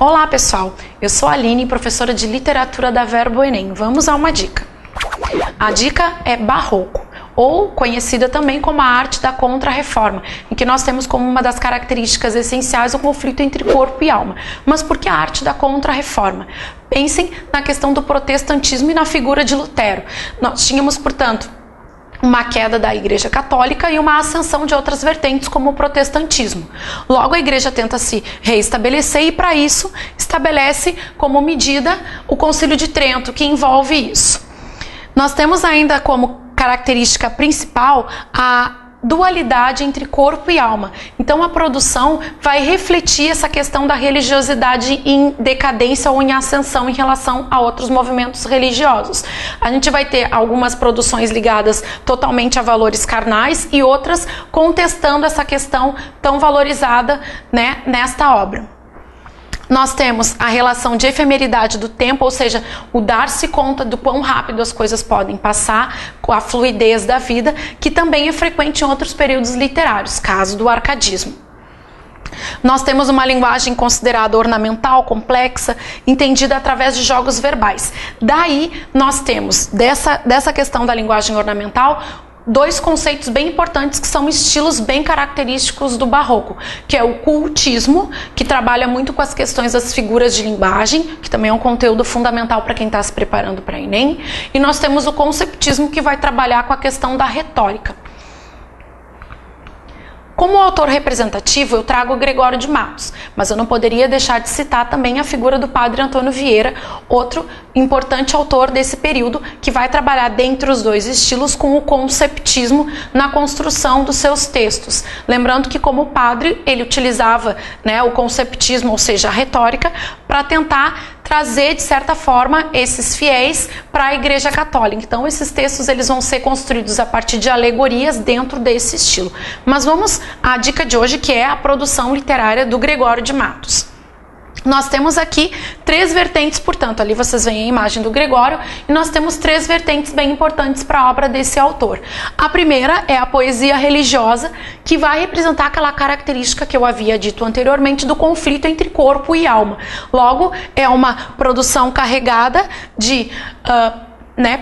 Olá pessoal, eu sou a Aline, professora de literatura da Verbo Enem. Vamos a uma dica. A dica é barroco, ou conhecida também como a arte da contra-reforma, em que nós temos como uma das características essenciais o conflito entre corpo e alma. Mas por que a arte da contra-reforma? Pensem na questão do protestantismo e na figura de Lutero. Nós tínhamos, portanto, uma queda da Igreja Católica e uma ascensão de outras vertentes como o protestantismo. Logo, a Igreja tenta se reestabelecer e, para isso, estabelece como medida o Concílio de Trento, que envolve isso. Nós temos ainda como característica principal a dualidade entre corpo e alma. Então a produção vai refletir essa questão da religiosidade em decadência ou em ascensão em relação a outros movimentos religiosos. A gente vai ter algumas produções ligadas totalmente a valores carnais e outras contestando essa questão tão valorizada, né, nesta obra. Nós temos a relação de efemeridade do tempo, ou seja, o dar-se conta do quão rápido as coisas podem passar, com a fluidez da vida, que também é frequente em outros períodos literários, caso do arcadismo. Nós temos uma linguagem considerada ornamental, complexa, entendida através de jogos verbais. Daí, nós temos, dessa questão da linguagem ornamental, dois conceitos bem importantes que são estilos bem característicos do barroco, que é o cultismo, que trabalha muito com as questões das figuras de linguagem, que também é um conteúdo fundamental para quem está se preparando para Enem, e nós temos o conceptismo, que vai trabalhar com a questão da retórica. Como autor representativo, eu trago o Gregório de Matos, mas eu não poderia deixar de citar também a figura do Padre Antônio Vieira, outro importante autor desse período, que vai trabalhar dentre os dois estilos com o conceptismo na construção dos seus textos. Lembrando que, como padre, ele utilizava, né, o conceptismo, ou seja, a retórica, para tentar trazer, de certa forma, esses fiéis para a Igreja Católica. Então, esses textos eles vão ser construídos a partir de alegorias dentro desse estilo. Mas vamos à dica de hoje, que é a produção literária do Gregório de Matos. Nós temos aqui três vertentes, portanto, ali vocês veem a imagem do Gregório, e nós temos três vertentes bem importantes para a obra desse autor. A primeira é a poesia religiosa, que vai representar aquela característica que eu havia dito anteriormente do conflito entre corpo e alma. Logo, é uma produção carregada de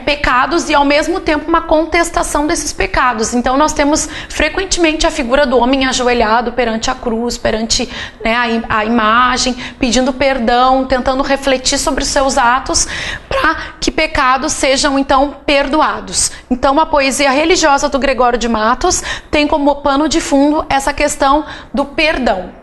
pecados e, ao mesmo tempo, uma contestação desses pecados. Então, nós temos frequentemente a figura do homem ajoelhado perante a cruz, perante, né, a imagem, pedindo perdão, tentando refletir sobre os seus atos para que pecados sejam, então, perdoados. Então, a poesia religiosa do Gregório de Matos tem como pano de fundo essa questão do perdão.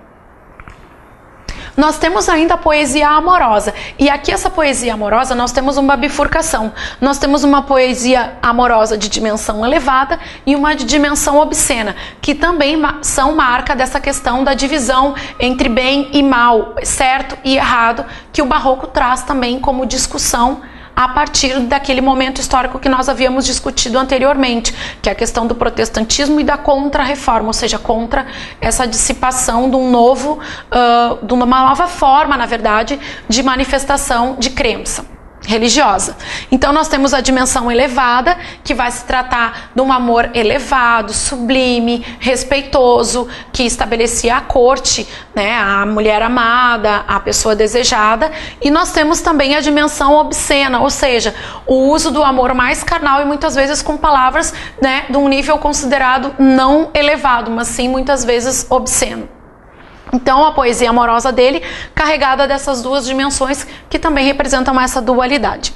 Nós temos ainda a poesia amorosa, e aqui essa poesia amorosa nós temos uma bifurcação. Nós temos uma poesia amorosa de dimensão elevada e uma de dimensão obscena, que também são marca dessa questão da divisão entre bem e mal, certo e errado, que o barroco traz também como discussão a partir daquele momento histórico que nós havíamos discutido anteriormente, que é a questão do protestantismo e da contra-reforma, ou seja, contra essa dissipação de de uma nova forma, na verdade, de manifestação de crença religiosa. Então nós temos a dimensão elevada, que vai se tratar de um amor elevado, sublime, respeitoso, que estabelecia a corte, né, a mulher amada, a pessoa desejada. E nós temos também a dimensão obscena, ou seja, o uso do amor mais carnal e muitas vezes com palavras, né, de um nível considerado não elevado, mas sim muitas vezes obsceno. Então, a poesia amorosa dele, carregada dessas duas dimensões que também representam essa dualidade.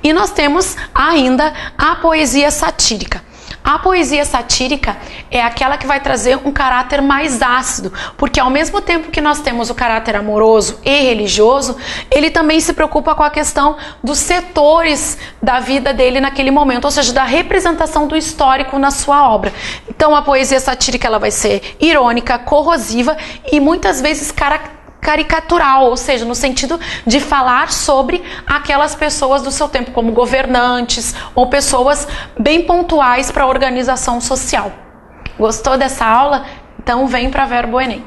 E nós temos ainda a poesia satírica. A poesia satírica é aquela que vai trazer um caráter mais ácido, porque ao mesmo tempo que nós temos o caráter amoroso e religioso, ele também se preocupa com a questão dos setores da vida dele naquele momento, ou seja, da representação do histórico na sua obra. Então a poesia satírica ela vai ser irônica, corrosiva e muitas vezes caricatural, ou seja, no sentido de falar sobre aquelas pessoas do seu tempo, como governantes ou pessoas bem pontuais para a organização social. Gostou dessa aula? Então vem para Verbo Enem.